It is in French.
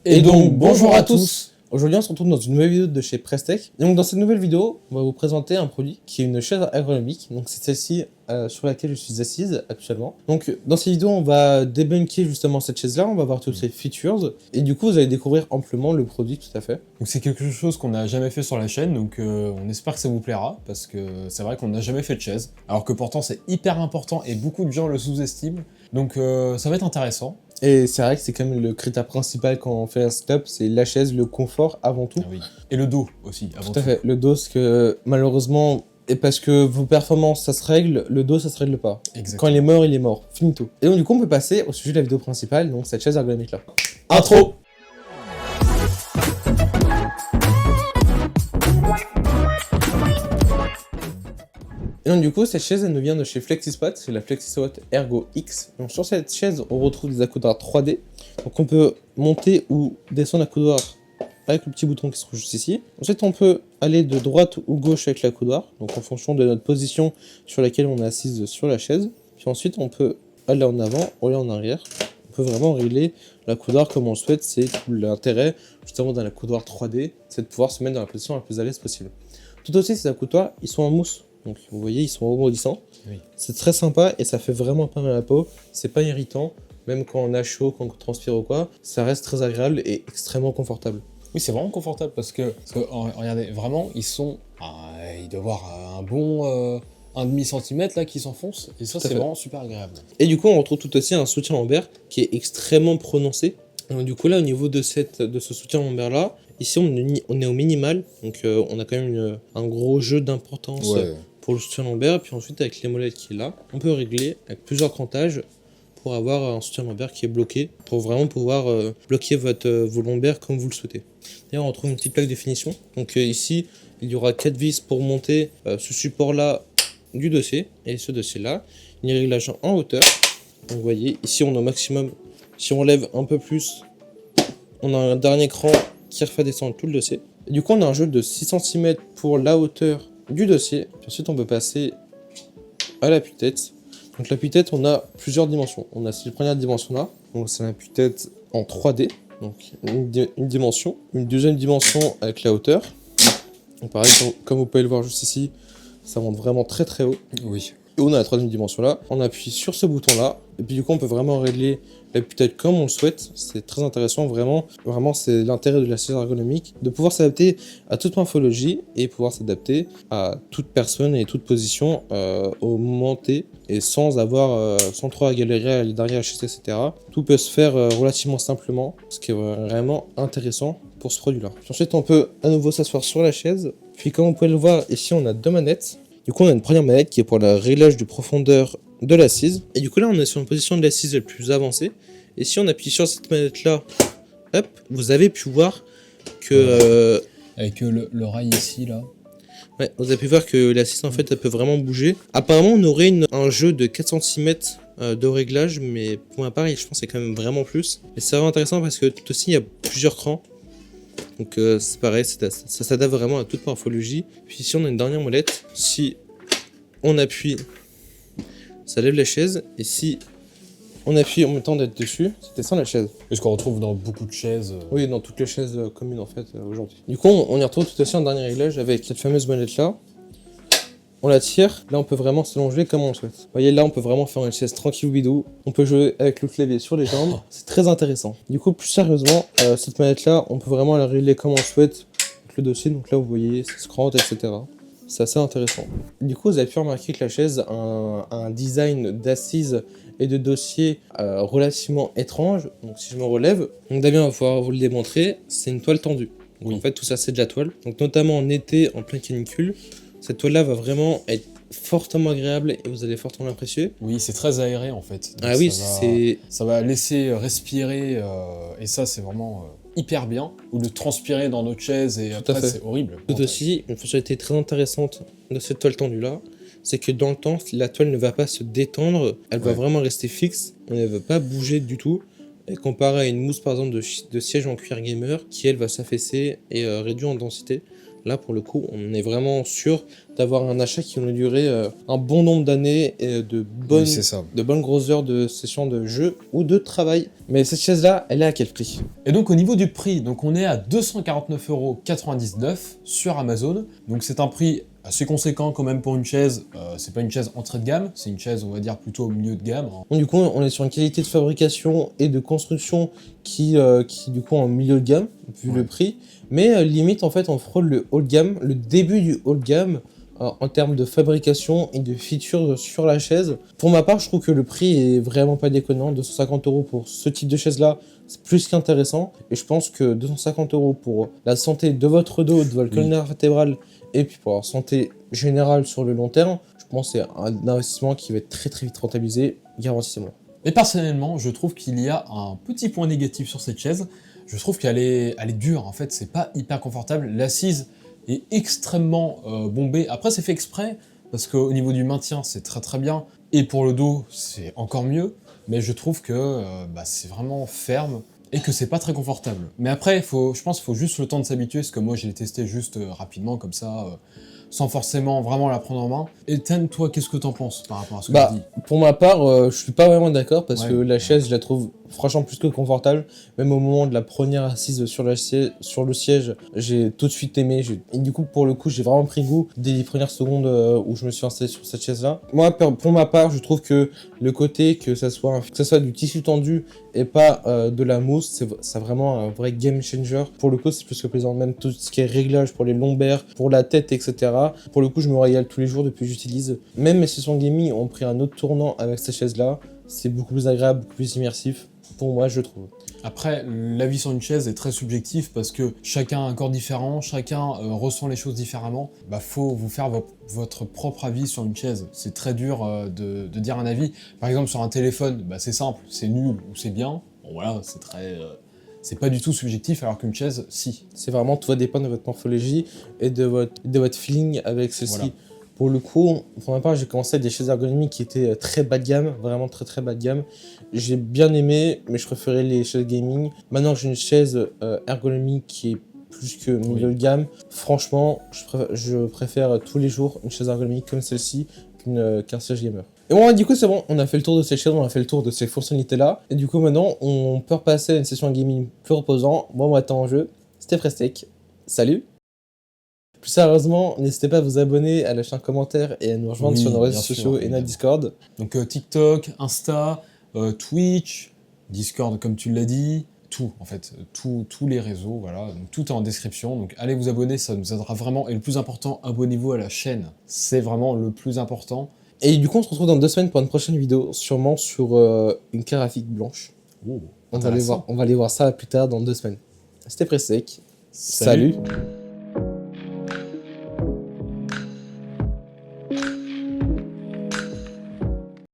Et donc bonjour à tous. Aujourd'hui on se retrouve dans une nouvelle vidéo de chez Prestech. Et donc dans cette nouvelle vidéo, on va vous présenter un produit qui est une chaise ergonomique. Donc c'est celle-ci sur laquelle je suis assise actuellement. Donc dans cette vidéo on va débunker justement cette chaise là, on va voir toutes ses features. Et du coup vous allez découvrir amplement le produit tout à fait. Donc c'est quelque chose qu'on n'a jamais fait sur la chaîne, donc on espère que ça vous plaira, parce que c'est vrai qu'on n'a jamais fait de chaise, alors que pourtant c'est hyper important et beaucoup de gens le sous-estiment, donc ça va être intéressant. Et c'est vrai que c'est quand même le critère principal quand on fait un setup, c'est la chaise, le confort avant tout. Ah oui. Et le dos aussi, avant tout. Tout à fait, le dos, parce que malheureusement, et parce que vos performances ça se règle, le dos ça se règle pas. Exactement. Quand il est mort, finito. Et donc du coup on peut passer au sujet de la vidéo principale, donc cette chaise ergonomique là. Intro. Et donc du coup cette chaise elle nous vient de chez FlexiSpot, c'est la FlexiSpot Ergo X. Donc sur cette chaise on retrouve des accoudoirs 3D, donc on peut monter ou descendre l'accoudoir avec le petit bouton qui se trouve juste ici. Ensuite on peut aller de droite ou gauche avec l'accoudoir, donc en fonction de notre position sur laquelle on est assise sur la chaise. Puis ensuite on peut aller en avant ou aller en arrière. On peut vraiment régler l'accoudoir comme on le souhaite, c'est tout l'intérêt justement d'un accoudoir 3D, c'est de pouvoir se mettre dans la position la plus à l'aise possible. Tout aussi ces accoudoirs ils sont en mousse. Donc vous voyez, ils sont rebondissants. Oui. C'est très sympa et ça fait vraiment pas mal à la peau. C'est pas irritant, même quand on a chaud, quand on transpire ou quoi. Ça reste très agréable et extrêmement confortable. Oui, c'est vraiment confortable parce que regardez, vraiment, ils sont... il doit y avoir un bon 1,5 centimètre là qui s'enfonce et ça c'est vraiment super agréable. Et du coup, on retrouve tout aussi un soutien lombaire qui est extrêmement prononcé. Donc, du coup, là, au niveau de ce soutien lombaire là, ici on est au minimal, donc on a quand même un gros jeu d'importance. Ouais. Pour le soutien lombaire, puis ensuite avec les molettes qui est là, on peut régler avec plusieurs crantages pour avoir un soutien lombaire qui est bloqué, pour vraiment pouvoir bloquer vos lombaires comme vous le souhaitez. D'ailleurs on retrouve une petite plaque de finition, donc ici il y aura 4 vis pour monter ce support là du dossier, et ce dossier là, il y a un réglage en hauteur, donc vous voyez ici on a au maximum, si on lève un peu plus, on a un dernier cran qui refait descendre tout le dossier. Et du coup on a un jeu de 6 cm pour la hauteur du dossier, puis ensuite on peut passer à l'appui-tête. Donc l'appui-tête on a plusieurs dimensions, on a cette première dimension là, donc c'est l'appui-tête en 3D, donc une dimension, une deuxième dimension avec la hauteur, donc pareil comme vous pouvez le voir juste ici, ça monte vraiment très très haut. Oui. Et on a la troisième dimension là, on appuie sur ce bouton là, et puis du coup on peut vraiment régler l'appui-tête comme on le souhaite, c'est très intéressant, vraiment c'est l'intérêt de la chaise ergonomique, de pouvoir s'adapter à toute morphologie et pouvoir s'adapter à toute personne et toute position au moment T, et sans trop à galérer à aller derrière la chaise, etc. Tout peut se faire relativement simplement, ce qui est vraiment intéressant pour ce produit là. Ensuite on peut à nouveau s'asseoir sur la chaise, puis comme vous pouvez le voir ici on a deux manettes. Du coup, on a une première manette qui est pour le réglage de profondeur de l'assise. Et du coup, là, on est sur une position de l'assise la plus avancée. Et si on appuie sur cette manette-là, hop, vous avez pu voir que... Avec le rail ici, là. Ouais, vous avez pu voir que l'assise, en fait, elle peut vraiment bouger. Apparemment, on aurait un jeu de 4 cm de réglage, mais pour ma part, je pense que c'est quand même vraiment plus. Et c'est vraiment intéressant parce que tout aussi, il y a plusieurs crans. Donc c'est pareil, ça s'adapte vraiment à toute morphologie. Puis ici on a une dernière molette, si on appuie, ça lève la chaise, et si on appuie en même temps d'être dessus, ça descend la chaise. Et ce qu'on retrouve dans beaucoup de chaises. Oui, dans toutes les chaises communes en fait aujourd'hui. Du coup on y retrouve tout aussi un dernier réglage avec cette fameuse molette là. On la tire, là on peut vraiment s'allonger comme on le souhaite. Vous voyez là on peut vraiment faire une chaise tranquille ou bidou. On peut jouer avec le clavier sur les jambes, c'est très intéressant. Du coup plus sérieusement, cette manette là on peut vraiment la régler comme on le souhaite avec le dossier. Donc là vous voyez, ça se crante, etc. C'est assez intéressant. Du coup vous avez pu remarquer que la chaise a un design d'assise et de dossier relativement étrange. Donc si je me relève, donc Damien va pouvoir vous le démontrer, c'est une toile tendue. Donc, oui. En fait tout ça c'est de la toile. Donc notamment en été, en plein canicule, cette toile-là va vraiment être fortement agréable et vous allez fortement l'apprécier. Oui, c'est très aéré en fait. Donc oui, ça va laisser respirer et ça c'est vraiment hyper bien. Ou de transpirer dans notre chaise et après c'est horrible. Tout aussi, une fonctionnalité très intéressante de cette toile tendue-là, c'est que dans le temps, la toile ne va pas se détendre, elle va vraiment rester fixe, elle ne va pas bouger du tout. Et comparé à une mousse par exemple de siège en cuir gamer, qui elle va s'affaisser et réduire en densité. Là, pour le coup, on est vraiment sûr d'avoir un achat qui va nous durer un bon nombre d'années et Oui, c'est ça. de bonnes grosses heures de session de jeu ou de travail. Mais cette chaise-là, elle est à quel prix? Et donc au niveau du prix, donc on est à 249,99 € sur Amazon. Donc c'est un prix assez conséquent quand même pour une chaise. C'est pas une chaise entrée de gamme, c'est une chaise on va dire plutôt au milieu de gamme. Donc, du coup, on est sur une qualité de fabrication et de construction qui du coup en milieu de gamme vu le prix. Mais limite en fait on frôle le haut de gamme, le début du haut de gamme. En termes de fabrication et de features sur la chaise. Pour ma part, je trouve que le prix est vraiment pas déconnant. 250 € pour ce type de chaise-là, c'est plus qu'intéressant. Et je pense que 250 € pour la santé de votre dos, de votre colonne vertébrale, et puis pour la santé générale sur le long terme, je pense que c'est un investissement qui va être très très vite rentabilisé, garantissement. Et personnellement, je trouve qu'il y a un petit point négatif sur cette chaise. Je trouve qu'elle est dure, en fait, c'est pas hyper confortable. L'assise est extrêmement bombée. Après, c'est fait exprès, parce qu'au niveau du maintien, c'est très très bien. Et pour le dos, c'est encore mieux. Mais je trouve que c'est vraiment ferme et que c'est pas très confortable. Mais après, je pense qu'il faut juste le temps de s'habituer, parce que moi, je l'ai testé juste rapidement, comme ça, sans forcément vraiment la prendre en main. Et Ethan, toi, qu'est-ce que t'en penses par rapport à ce que je dis? Pour ma part, je suis pas vraiment d'accord, parce que la chaise, je la trouve franchement plus que confortable. Même au moment de la première assise sur le siège, j'ai tout de suite aimé. Et du coup, pour le coup, j'ai vraiment pris goût dès les premières secondes où je me suis installé sur cette chaise-là. Moi, pour ma part, je trouve que le côté que ça soit du tissu tendu et pas de la mousse, c'est vraiment un vrai game changer. Pour le coup, c'est plus que plaisant. Même tout ce qui est réglage pour les lombaires, pour la tête, etc. Pour le coup, je me régale tous les jours depuis que j'utilise. Même mes sessions gaming ont pris un autre tournant avec cette chaise-là. C'est beaucoup plus agréable, beaucoup plus immersif. Pour moi, je trouve. Après, l'avis sur une chaise est très subjectif parce que chacun a un corps différent, chacun ressent les choses différemment. Faut vous faire votre propre avis sur une chaise. C'est très dur de dire un avis. Par exemple, sur un téléphone, c'est simple, c'est nul ou c'est bien. Bon voilà, c'est très... c'est pas du tout subjectif, alors qu'une chaise, si. C'est vraiment, tout va dépendre de votre morphologie et de votre feeling avec celle-ci. Voilà. Pour le coup, pour ma part, j'ai commencé avec des chaises ergonomiques qui étaient très bas de gamme, vraiment très très bas de gamme. J'ai bien aimé, mais je préférais les chaises gaming. Maintenant, j'ai une chaise ergonomique qui est plus que milieu de gamme. Franchement, je préfère tous les jours une chaise ergonomique comme celle-ci qu'un siège gamer. Et bon, du coup, c'est bon, on a fait le tour de cette chaise, on a fait le tour de ces fonctionnalités-là. Et du coup, maintenant, on peut repasser à une session gaming plus reposant. Moi, temps en jeu, c'était Frestech. Salut! Plus sérieusement, n'hésitez pas à vous abonner, à lâcher un commentaire et à nous rejoindre sur nos réseaux sociaux et notre Discord. Donc TikTok, Insta, Twitch, Discord comme tu l'as dit, tout en fait, tous les réseaux, voilà, donc tout est en description, donc allez vous abonner, ça nous aidera vraiment, et le plus important, abonnez-vous à la chaîne, c'est vraiment le plus important. Et du coup, on se retrouve dans 2 semaines pour une prochaine vidéo, sûrement sur une carafique blanche. Oh, on va aller voir ça plus tard dans 2 semaines. C'était Frestech. Salut. Salut.